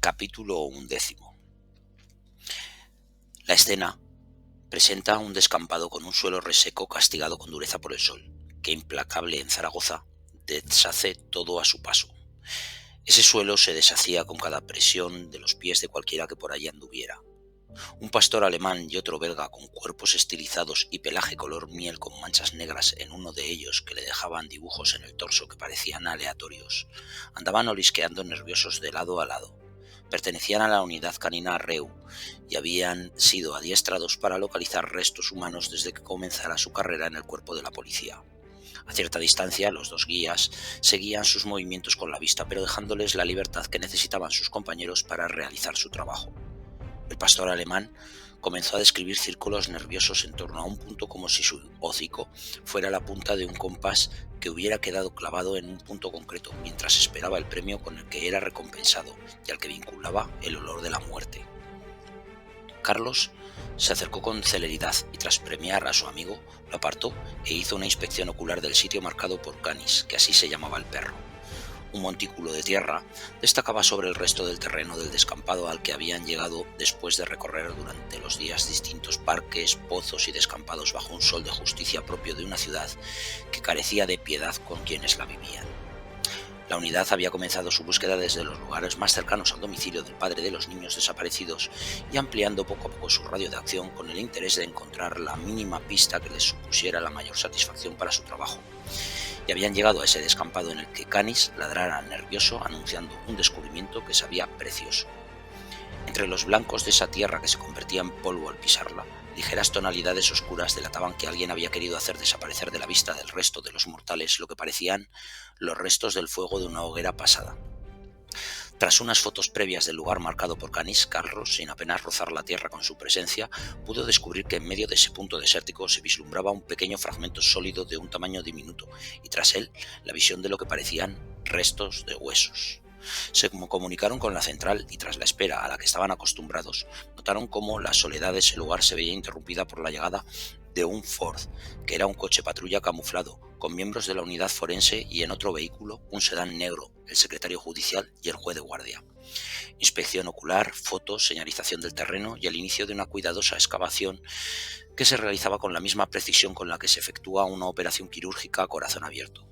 Capítulo 11. La escena presenta un descampado con un suelo reseco castigado con dureza por el sol, que implacable en Zaragoza deshace todo a su paso. Ese suelo se deshacía con cada presión de los pies de cualquiera que por allí anduviera. Un pastor alemán y otro belga con cuerpos estilizados y pelaje color miel con manchas negras en uno de ellos que le dejaban dibujos en el torso que parecían aleatorios, andaban olisqueando nerviosos de lado a lado. Pertenecían a la unidad canina Reu y habían sido adiestrados para localizar restos humanos desde que comenzara su carrera en el cuerpo de la policía. A cierta distancia, los dos guías seguían sus movimientos con la vista, pero dejándoles la libertad que necesitaban sus compañeros para realizar su trabajo. El pastor alemán comenzó a describir círculos nerviosos en torno a un punto como si su hocico fuera la punta de un compás que hubiera quedado clavado en un punto concreto mientras esperaba el premio con el que era recompensado y al que vinculaba el olor de la muerte. Carlos se acercó con celeridad y tras premiar a su amigo, lo apartó e hizo una inspección ocular del sitio marcado por Canis, que así se llamaba el perro. Un montículo de tierra destacaba sobre el resto del terreno del descampado al que habían llegado después de recorrer durante los días distintos parques, pozos y descampados bajo un sol de justicia propio de una ciudad que carecía de piedad con quienes la vivían. La unidad había comenzado su búsqueda desde los lugares más cercanos al domicilio del padre de los niños desaparecidos y ampliando poco a poco su radio de acción con el interés de encontrar la mínima pista que les supusiera la mayor satisfacción para su trabajo. Y habían llegado a ese descampado en el que Canis ladrara nervioso anunciando un descubrimiento que sabía precioso. Entre los blancos de esa tierra que se convertía en polvo al pisarla, ligeras tonalidades oscuras delataban que alguien había querido hacer desaparecer de la vista del resto de los mortales lo que parecían los restos del fuego de una hoguera pasada. Tras unas fotos previas del lugar marcado por Canis, Carlos, sin apenas rozar la tierra con su presencia, pudo descubrir que en medio de ese punto desértico se vislumbraba un pequeño fragmento sólido de un tamaño diminuto, y tras él la visión de lo que parecían restos de huesos. Se comunicaron con la central y tras la espera a la que estaban acostumbrados, notaron cómo la soledad de ese lugar se veía interrumpida por la llegada de un Ford, que era un coche patrulla camuflado, con miembros de la unidad forense y en otro vehículo un sedán negro, el secretario judicial y el juez de guardia. Inspección ocular, fotos, señalización del terreno y el inicio de una cuidadosa excavación que se realizaba con la misma precisión con la que se efectúa una operación quirúrgica a corazón abierto.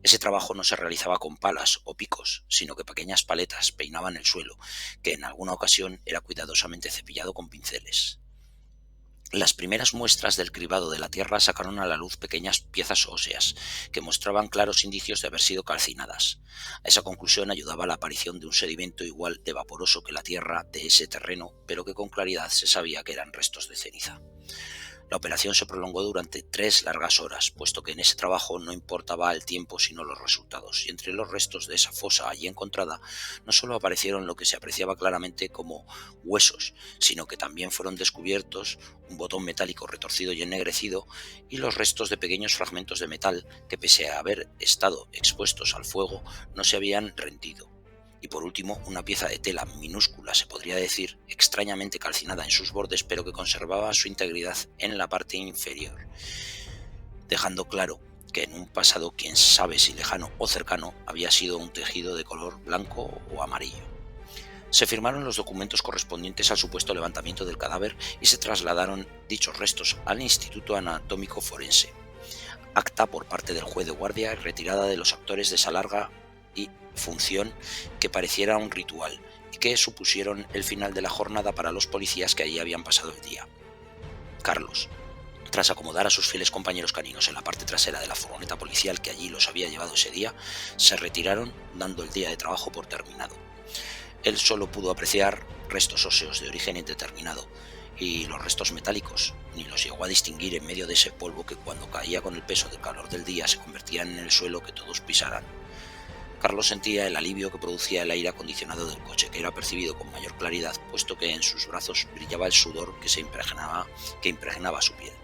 Ese trabajo no se realizaba con palas o picos, sino que pequeñas paletas peinaban el suelo, que en alguna ocasión era cuidadosamente cepillado con pinceles. Las primeras muestras del cribado de la tierra sacaron a la luz pequeñas piezas óseas, que mostraban claros indicios de haber sido calcinadas. A esa conclusión ayudaba la aparición de un sedimento igual de vaporoso que la tierra de ese terreno, pero que con claridad se sabía que eran restos de ceniza. La operación se prolongó durante 3 largas horas, puesto que en ese trabajo no importaba el tiempo sino los resultados, y entre los restos de esa fosa allí encontrada no solo aparecieron lo que se apreciaba claramente como huesos, sino que también fueron descubiertos un botón metálico retorcido y ennegrecido y los restos de pequeños fragmentos de metal que pese a haber estado expuestos al fuego no se habían rendido. Y por último, una pieza de tela minúscula, se podría decir, extrañamente calcinada en sus bordes, pero que conservaba su integridad en la parte inferior, dejando claro que en un pasado, quién sabe si lejano o cercano, había sido un tejido de color blanco o amarillo. Se firmaron los documentos correspondientes al supuesto levantamiento del cadáver y se trasladaron dichos restos al Instituto Anatómico Forense. Acta por parte del juez de guardia y retirada de los actores de esa larga y función que pareciera un ritual y que supusieron el final de la jornada para los policías que allí habían pasado el día. Carlos, tras acomodar a sus fieles compañeros caninos en la parte trasera de la furgoneta policial que allí los había llevado ese día, se retiraron dando el día de trabajo por terminado. Él solo pudo apreciar restos óseos de origen indeterminado y los restos metálicos, ni los llegó a distinguir en medio de ese polvo que cuando caía con el peso del calor del día se convertían en el suelo que todos pisaran. Carlos sentía el alivio que producía el aire acondicionado del coche, que era percibido con mayor claridad, puesto que en sus brazos brillaba el sudor que impregnaba su piel.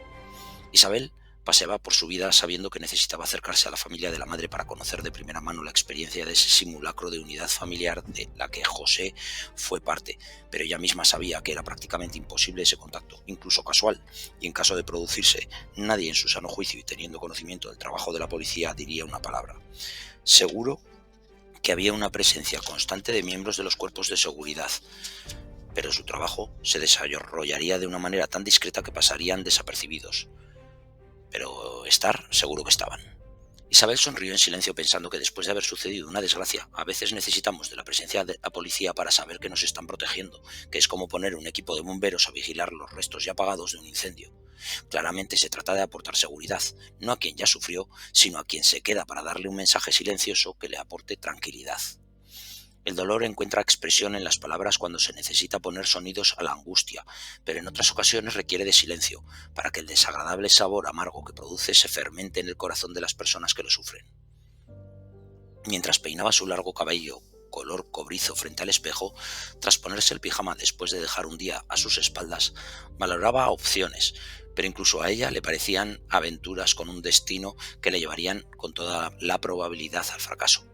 Isabel paseaba por su vida sabiendo que necesitaba acercarse a la familia de la madre para conocer de primera mano la experiencia de ese simulacro de unidad familiar de la que José fue parte, pero ella misma sabía que era prácticamente imposible ese contacto, incluso casual, y en caso de producirse, nadie en su sano juicio y teniendo conocimiento del trabajo de la policía diría una palabra. Seguro que había una presencia constante de miembros de los cuerpos de seguridad, pero su trabajo se desarrollaría de una manera tan discreta que pasarían desapercibidos. Pero estar seguro que estaban. Isabel sonrió en silencio pensando que después de haber sucedido una desgracia, a veces necesitamos de la presencia de la policía para saber que nos están protegiendo, que es como poner un equipo de bomberos a vigilar los restos ya apagados de un incendio. Claramente se trata de aportar seguridad, no a quien ya sufrió, sino a quien se queda para darle un mensaje silencioso que le aporte tranquilidad. El dolor encuentra expresión en las palabras cuando se necesita poner sonidos a la angustia, pero en otras ocasiones requiere de silencio, para que el desagradable sabor amargo que produce se fermente en el corazón de las personas que lo sufren. Mientras peinaba su largo cabello, color cobrizo frente al espejo, tras ponerse el pijama después de dejar un día a sus espaldas, valoraba opciones, pero incluso a ella le parecían aventuras con un destino que le llevarían con toda la probabilidad al fracaso.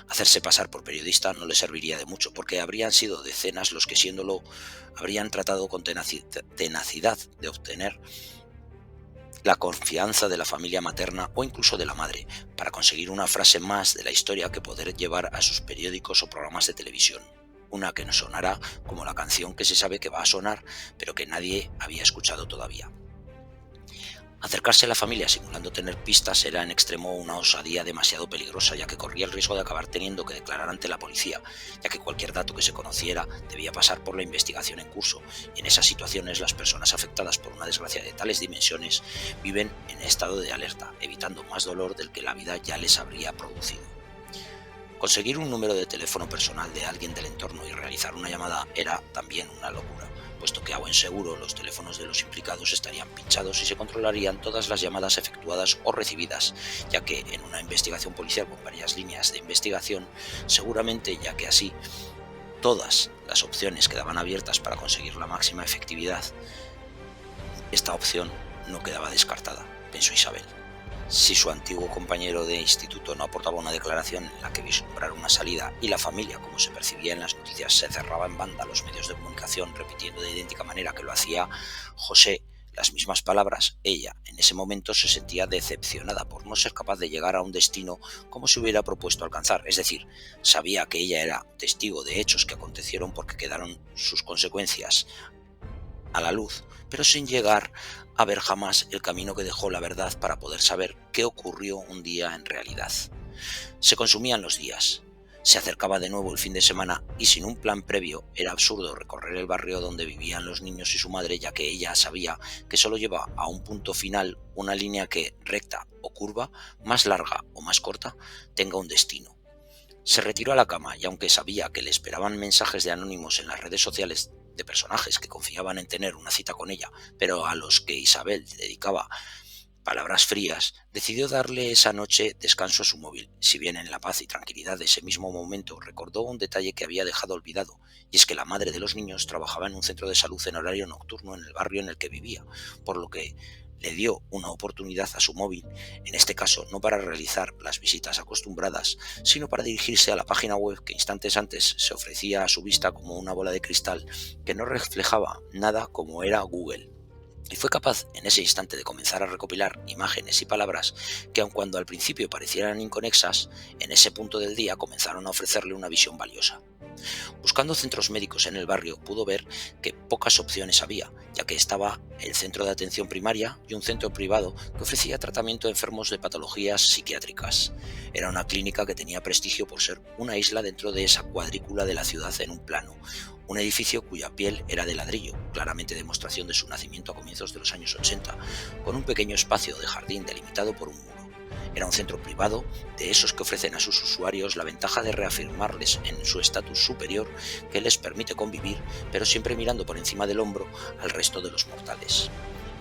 Hacerse pasar por periodista no le serviría de mucho, porque habrían sido decenas los que, siéndolo, habrían tratado con tenacidad de obtener la confianza de la familia materna o incluso de la madre, para conseguir una frase más de la historia que poder llevar a sus periódicos o programas de televisión. Una que no sonará como la canción que se sabe que va a sonar, pero que nadie había escuchado todavía. Acercarse a la familia simulando tener pistas era en extremo una osadía demasiado peligrosa, ya que corría el riesgo de acabar teniendo que declarar ante la policía, ya que cualquier dato que se conociera debía pasar por la investigación en curso, y en esas situaciones las personas afectadas por una desgracia de tales dimensiones viven en estado de alerta, evitando más dolor del que la vida ya les habría producido. Conseguir un número de teléfono personal de alguien del entorno y realizar una llamada era también una locura, puesto que a buen seguro los teléfonos de los implicados estarían pinchados y se controlarían todas las llamadas efectuadas o recibidas, ya que en una investigación policial con varias líneas de investigación, seguramente, ya que así todas las opciones quedaban abiertas para conseguir la máxima efectividad, esta opción no quedaba descartada, pensó Isabel. Si su antiguo compañero de instituto no aportaba una declaración en la que vislumbrara una salida y la familia, como se percibía en las noticias, se cerraba en banda a los medios de comunicación repitiendo de idéntica manera que lo hacía José las mismas palabras, ella en ese momento se sentía decepcionada por no ser capaz de llegar a un destino como se hubiera propuesto alcanzar. Es decir, sabía que ella era testigo de hechos que acontecieron porque quedaron sus consecuencias a la luz, pero sin llegar a ver jamás el camino que dejó la verdad para poder saber qué ocurrió un día en realidad. Se consumían los días. Se acercaba de nuevo el fin de semana y sin un plan previo era absurdo recorrer el barrio donde vivían los niños y su madre, ya que ella sabía que solo lleva a un punto final una línea que, recta o curva, más larga o más corta, tenga un destino. Se retiró a la cama y aunque sabía que le esperaban mensajes de anónimos en las redes sociales de personajes que confiaban en tener una cita con ella, pero a los que Isabel dedicaba palabras frías, decidió darle esa noche descanso a su móvil, si bien en la paz y tranquilidad de ese mismo momento recordó un detalle que había dejado olvidado, y es que la madre de los niños trabajaba en un centro de salud en horario nocturno en el barrio en el que vivía, por lo que le dio una oportunidad a su móvil, en este caso no para realizar las visitas acostumbradas, sino para dirigirse a la página web que instantes antes se ofrecía a su vista como una bola de cristal que no reflejaba nada como era Google. Y fue capaz en ese instante de comenzar a recopilar imágenes y palabras que, aun cuando al principio parecieran inconexas, en ese punto del día comenzaron a ofrecerle una visión valiosa. Buscando centros médicos en el barrio, pudo ver que pocas opciones había, ya que estaba el centro de atención primaria y un centro privado que ofrecía tratamiento a enfermos de patologías psiquiátricas. Era una clínica que tenía prestigio por ser una isla dentro de esa cuadrícula de la ciudad en un plano, un edificio cuya piel era de ladrillo, claramente demostración de su nacimiento a comienzos de los años 80, con un pequeño espacio de jardín delimitado por un muro. Era un centro privado, de esos que ofrecen a sus usuarios la ventaja de reafirmarles en su estatus superior que les permite convivir, pero siempre mirando por encima del hombro al resto de los mortales.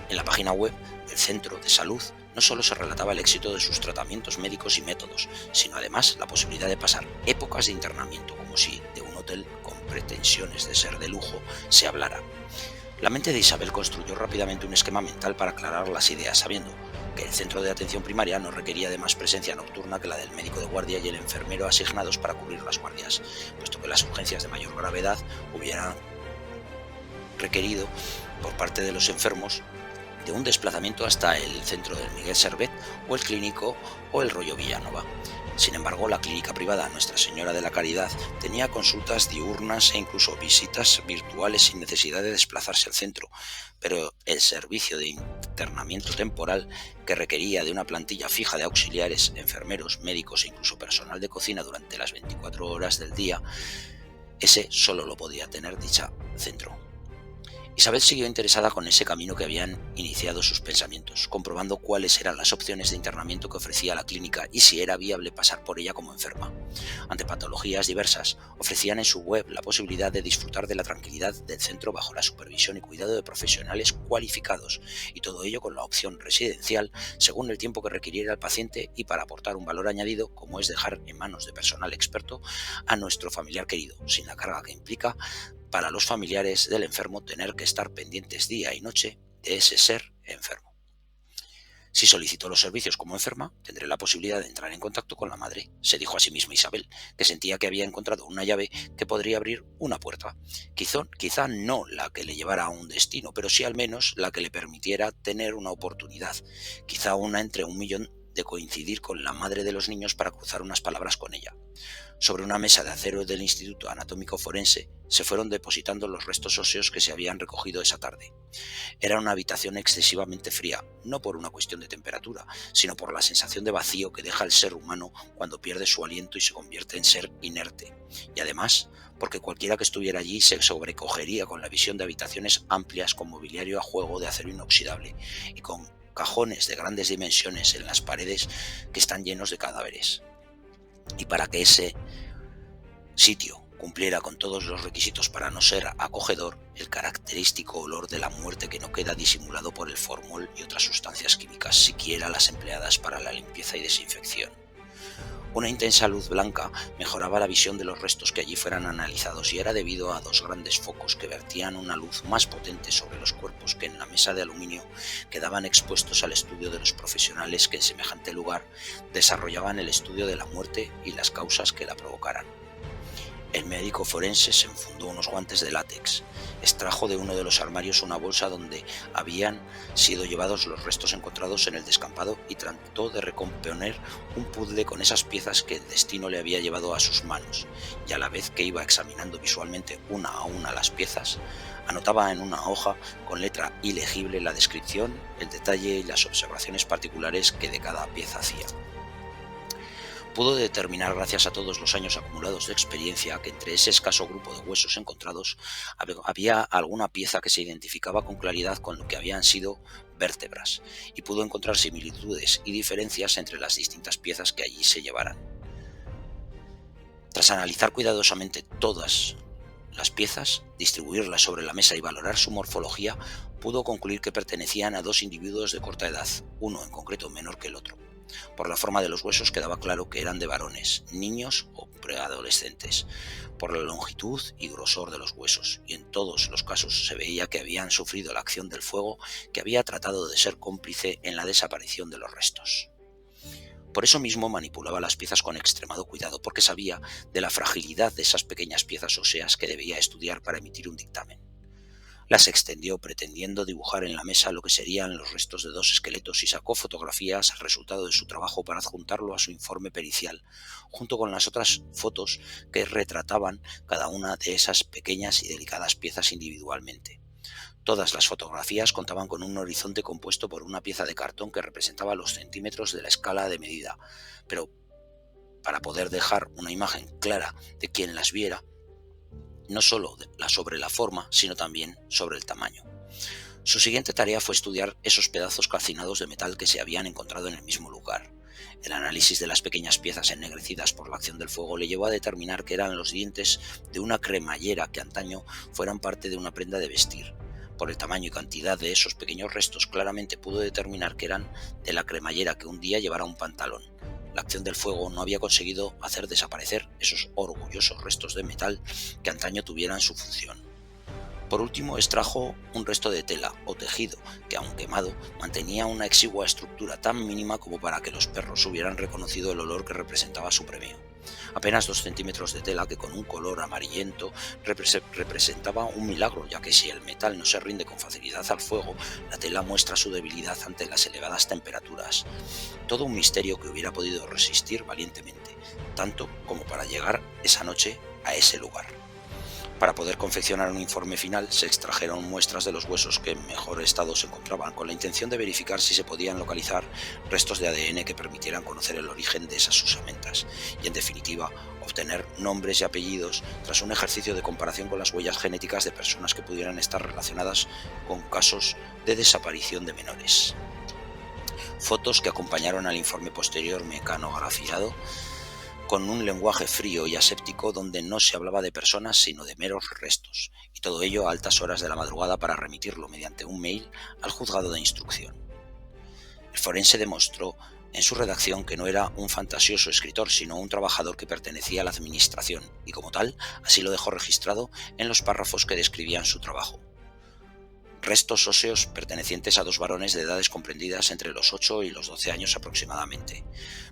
En la página web del centro de salud no solo se relataba el éxito de sus tratamientos médicos y métodos, sino además la posibilidad de pasar épocas de internamiento, como si de un hotel con pretensiones de ser de lujo se hablara. La mente de Isabel construyó rápidamente un esquema mental para aclarar las ideas, sabiendo que el centro de atención primaria no requería de más presencia nocturna que la del médico de guardia y el enfermero asignados para cubrir las guardias, puesto que las urgencias de mayor gravedad hubieran requerido por parte de los enfermos de un desplazamiento hasta el centro del Miguel Servet o el Clínico o el Rollo Villanova. Sin embargo, la clínica privada Nuestra Señora de la Caridad tenía consultas diurnas e incluso visitas virtuales sin necesidad de desplazarse al centro, pero el servicio de internamiento temporal, que requería de una plantilla fija de auxiliares, enfermeros, médicos e incluso personal de cocina durante las 24 horas del día, ese solo lo podía tener dicha centro. Isabel siguió interesada con ese camino que habían iniciado sus pensamientos, comprobando cuáles eran las opciones de internamiento que ofrecía la clínica y si era viable pasar por ella como enferma. Ante patologías diversas, ofrecían en su web la posibilidad de disfrutar de la tranquilidad del centro bajo la supervisión y cuidado de profesionales cualificados, y todo ello con la opción residencial según el tiempo que requiriera el paciente y para aportar un valor añadido, como es dejar en manos de personal experto a nuestro familiar querido, sin la carga que implica para los familiares del enfermo tener que estar pendientes día y noche de ese ser enfermo. Si solicito los servicios como enferma, tendré la posibilidad de entrar en contacto con la madre, se dijo a sí misma Isabel, que sentía que había encontrado una llave que podría abrir una puerta. Quizá no la que le llevara a un destino, pero sí al menos la que le permitiera tener una oportunidad, quizá una entre 1.000.000 de coincidir con la madre de los niños para cruzar unas palabras con ella. Sobre una mesa de acero del Instituto Anatómico Forense se fueron depositando los restos óseos que se habían recogido esa tarde. Era una habitación excesivamente fría, no por una cuestión de temperatura, sino por la sensación de vacío que deja el ser humano cuando pierde su aliento y se convierte en ser inerte. Y además, porque cualquiera que estuviera allí se sobrecogería con la visión de habitaciones amplias con mobiliario a juego de acero inoxidable y con cajones de grandes dimensiones en las paredes que están llenos de cadáveres. Y para que ese sitio cumpliera con todos los requisitos para no ser acogedor, el característico olor de la muerte que no queda disimulado por el formol y otras sustancias químicas, siquiera las empleadas para la limpieza y desinfección. Una intensa luz blanca mejoraba la visión de los restos que allí fueran analizados y era debido a dos grandes focos que vertían una luz más potente sobre los cuerpos que en la mesa de aluminio quedaban expuestos al estudio de los profesionales que en semejante lugar desarrollaban el estudio de la muerte y las causas que la provocaran. El médico forense se enfundó unos guantes de látex, extrajo de uno de los armarios una bolsa donde habían sido llevados los restos encontrados en el descampado y trató de recomponer un puzzle con esas piezas que el destino le había llevado a sus manos, y a la vez que iba examinando visualmente una a una las piezas, anotaba en una hoja con letra ilegible la descripción, el detalle y las observaciones particulares que de cada pieza hacía. Pudo determinar, gracias a todos los años acumulados de experiencia, que entre ese escaso grupo de huesos encontrados había alguna pieza que se identificaba con claridad con lo que habían sido vértebras, y pudo encontrar similitudes y diferencias entre las distintas piezas que allí se llevaran. Tras analizar cuidadosamente todas las piezas, distribuirlas sobre la mesa y valorar su morfología, pudo concluir que pertenecían a dos individuos de corta edad, uno en concreto menor que el otro. Por la forma de los huesos quedaba claro que eran de varones, niños o preadolescentes, por la longitud y grosor de los huesos, y en todos los casos se veía que habían sufrido la acción del fuego que había tratado de ser cómplice en la desaparición de los restos. Por eso mismo manipulaba las piezas con extremado cuidado, porque sabía de la fragilidad de esas pequeñas piezas óseas que debía estudiar para emitir un dictamen. Las extendió pretendiendo dibujar en la mesa lo que serían los restos de dos esqueletos y sacó fotografías al resultado de su trabajo para adjuntarlo a su informe pericial, junto con las otras fotos que retrataban cada una de esas pequeñas y delicadas piezas individualmente. Todas las fotografías contaban con un horizonte compuesto por una pieza de cartón que representaba los centímetros de la escala de medida, pero para poder dejar una imagen clara de quien las viera, no solo sobre la forma, sino también sobre el tamaño. Su siguiente tarea fue estudiar esos pedazos calcinados de metal que se habían encontrado en el mismo lugar. El análisis de las pequeñas piezas ennegrecidas por la acción del fuego le llevó a determinar que eran los dientes de una cremallera que antaño fueran parte de una prenda de vestir. Por el tamaño y cantidad de esos pequeños restos, claramente pudo determinar que eran de la cremallera que un día llevara un pantalón. La acción del fuego no había conseguido hacer desaparecer esos orgullosos restos de metal que antaño tuvieran su función. Por último, extrajo un resto de tela o tejido que, aun quemado, mantenía una exigua estructura tan mínima como para que los perros hubieran reconocido el olor que representaba su premio. Apenas 2 centímetros de tela que con un color amarillento representaba un milagro, ya que si el metal no se rinde con facilidad al fuego, la tela muestra su debilidad ante las elevadas temperaturas. Todo un misterio que hubiera podido resistir valientemente, tanto como para llegar esa noche a ese lugar. Para poder confeccionar un informe final, se extrajeron muestras de los huesos que en mejor estado se encontraban, con la intención de verificar si se podían localizar restos de ADN que permitieran conocer el origen de esas osamentas y, en definitiva, obtener nombres y apellidos tras un ejercicio de comparación con las huellas genéticas de personas que pudieran estar relacionadas con casos de desaparición de menores. Fotos que acompañaron al informe posterior mecanografiado con un lenguaje frío y aséptico donde no se hablaba de personas sino de meros restos, y todo ello a altas horas de la madrugada para remitirlo mediante un mail al juzgado de instrucción. El forense demostró en su redacción que no era un fantasioso escritor, sino un trabajador que pertenecía a la administración, y como tal, así lo dejó registrado en los párrafos que describían su trabajo. Restos óseos pertenecientes a 2 varones de edades comprendidas entre los 8 y los 12 años aproximadamente.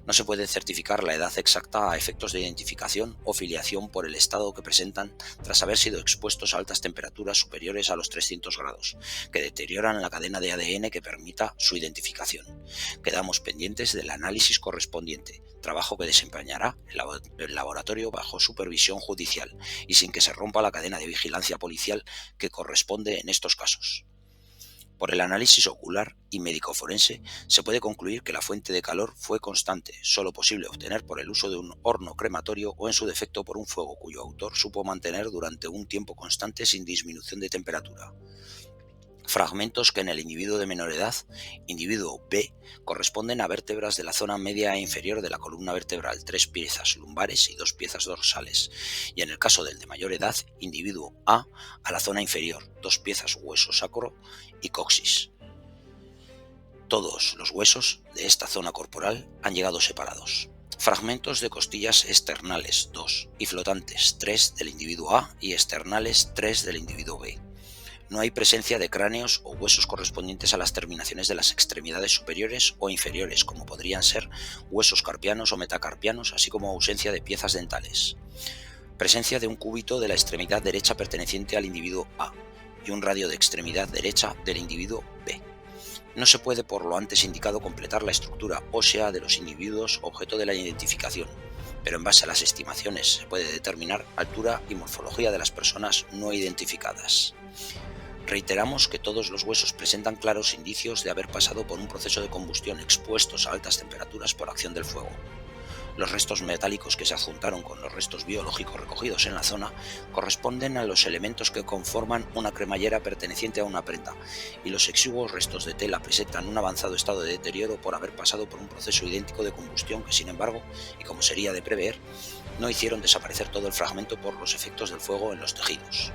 No se puede certificar la edad exacta a efectos de identificación o filiación por el estado que presentan tras haber sido expuestos a altas temperaturas superiores a los 300 grados, que deterioran la cadena de ADN que permita su identificación. Quedamos pendientes del análisis correspondiente, trabajo que desempeñará el laboratorio bajo supervisión judicial y sin que se rompa la cadena de vigilancia policial que corresponde en estos casos. Por el análisis ocular y médico-forense se puede concluir que la fuente de calor fue constante, solo posible obtener por el uso de un horno crematorio o en su defecto por un fuego cuyo autor supo mantener durante un tiempo constante sin disminución de temperatura. Fragmentos que en el individuo de menor edad, individuo B, corresponden a vértebras de la zona media e inferior de la columna vertebral, 3 piezas lumbares y 2 piezas dorsales, y en el caso del de mayor edad, individuo A, a la zona inferior, 2 piezas hueso sacro y coxis. Todos los huesos de esta zona corporal han llegado separados. Fragmentos de costillas externales, 2, y flotantes, 3 del individuo A y externales, 3 del individuo B. No hay presencia de cráneos o huesos correspondientes a las terminaciones de las extremidades superiores o inferiores, como podrían ser huesos carpianos o metacarpianos, así como ausencia de piezas dentales. Presencia de un cúbito de la extremidad derecha perteneciente al individuo A y un radio de extremidad derecha del individuo B. No se puede, por lo antes indicado, completar la estructura ósea de los individuos objeto de la identificación, pero en base a las estimaciones se puede determinar altura y morfología de las personas no identificadas. Reiteramos que todos los huesos presentan claros indicios de haber pasado por un proceso de combustión expuestos a altas temperaturas por acción del fuego. Los restos metálicos que se adjuntaron con los restos biológicos recogidos en la zona corresponden a los elementos que conforman una cremallera perteneciente a una prenda, y los exiguos restos de tela presentan un avanzado estado de deterioro por haber pasado por un proceso idéntico de combustión que, sin embargo, y como sería de prever, no hicieron desaparecer todo el fragmento por los efectos del fuego en los tejidos.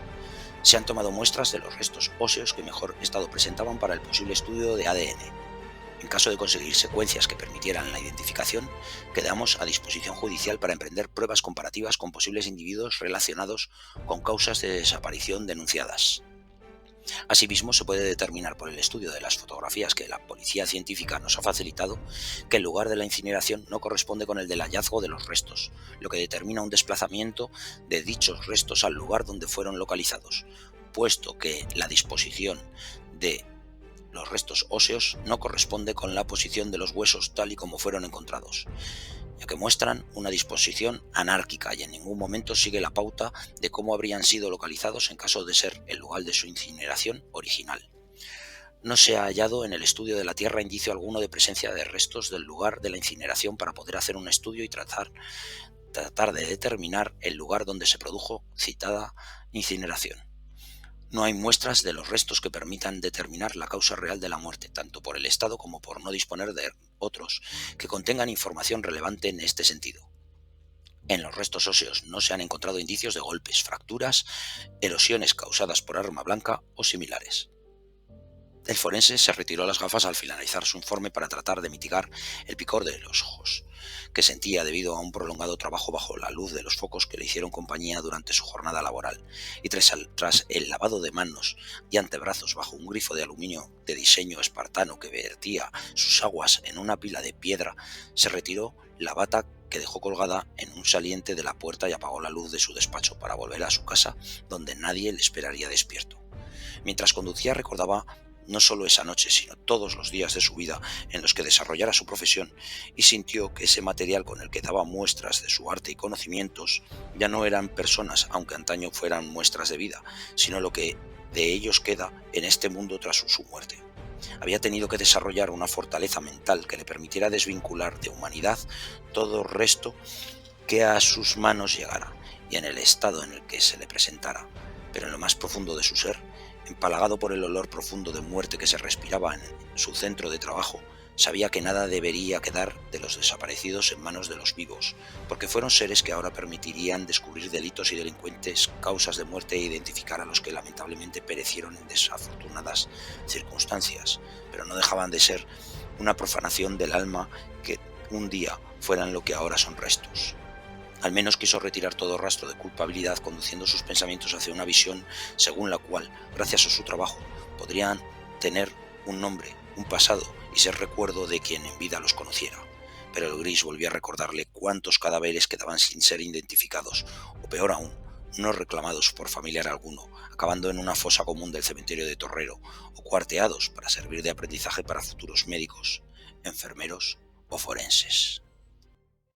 Se han tomado muestras de los restos óseos que mejor estado presentaban para el posible estudio de ADN. En caso de conseguir secuencias que permitieran la identificación, quedamos a disposición judicial para emprender pruebas comparativas con posibles individuos relacionados con causas de desaparición denunciadas. Asimismo, se puede determinar por el estudio de las fotografías que la policía científica nos ha facilitado que el lugar de la incineración no corresponde con el del hallazgo de los restos, lo que determina un desplazamiento de dichos restos al lugar donde fueron localizados, puesto que la disposición de los restos óseos no corresponde con la posición de los huesos tal y como fueron encontrados, ya que muestran una disposición anárquica y en ningún momento sigue la pauta de cómo habrían sido localizados en caso de ser el lugar de su incineración original. No se ha hallado en el estudio de la tierra indicio alguno de presencia de restos del lugar de la incineración para poder hacer un estudio y tratar de determinar el lugar donde se produjo citada incineración. No hay muestras de los restos que permitan determinar la causa real de la muerte, tanto por el Estado como por no disponer de otros que contengan información relevante en este sentido. En los restos óseos no se han encontrado indicios de golpes, fracturas, erosiones causadas por arma blanca o similares. El forense se retiró las gafas al finalizar su informe para tratar de mitigar el picor de los ojos que sentía debido a un prolongado trabajo bajo la luz de los focos que le hicieron compañía durante su jornada laboral, y tras el lavado de manos y antebrazos bajo un grifo de aluminio de diseño espartano que vertía sus aguas en una pila de piedra, se retiró la bata que dejó colgada en un saliente de la puerta y apagó la luz de su despacho para volver a su casa, donde nadie le esperaría despierto. Mientras conducía recordaba no solo esa noche, sino todos los días de su vida en los que desarrollara su profesión, y sintió que ese material con el que daba muestras de su arte y conocimientos ya no eran personas, aunque antaño fueran muestras de vida, sino lo que de ellos queda en este mundo tras su muerte. Había tenido que desarrollar una fortaleza mental que le permitiera desvincular de humanidad todo resto que a sus manos llegara y en el estado en el que se le presentara, pero en lo más profundo de su ser, empalagado por el olor profundo de muerte que se respiraba en su centro de trabajo, sabía que nada debería quedar de los desaparecidos en manos de los vivos, porque fueron seres que ahora permitirían descubrir delitos y delincuentes, causas de muerte e identificar a los que lamentablemente perecieron en desafortunadas circunstancias, pero no dejaban de ser una profanación del alma que un día fueran lo que ahora son restos. Al menos quiso retirar todo rastro de culpabilidad, conduciendo sus pensamientos hacia una visión según la cual, gracias a su trabajo, podrían tener un nombre, un pasado y ser recuerdo de quien en vida los conociera. Pero el gris volvió a recordarle cuántos cadáveres quedaban sin ser identificados, o peor aún, no reclamados por familiar alguno, acabando en una fosa común del cementerio de Torrero, o cuarteados para servir de aprendizaje para futuros médicos, enfermeros o forenses.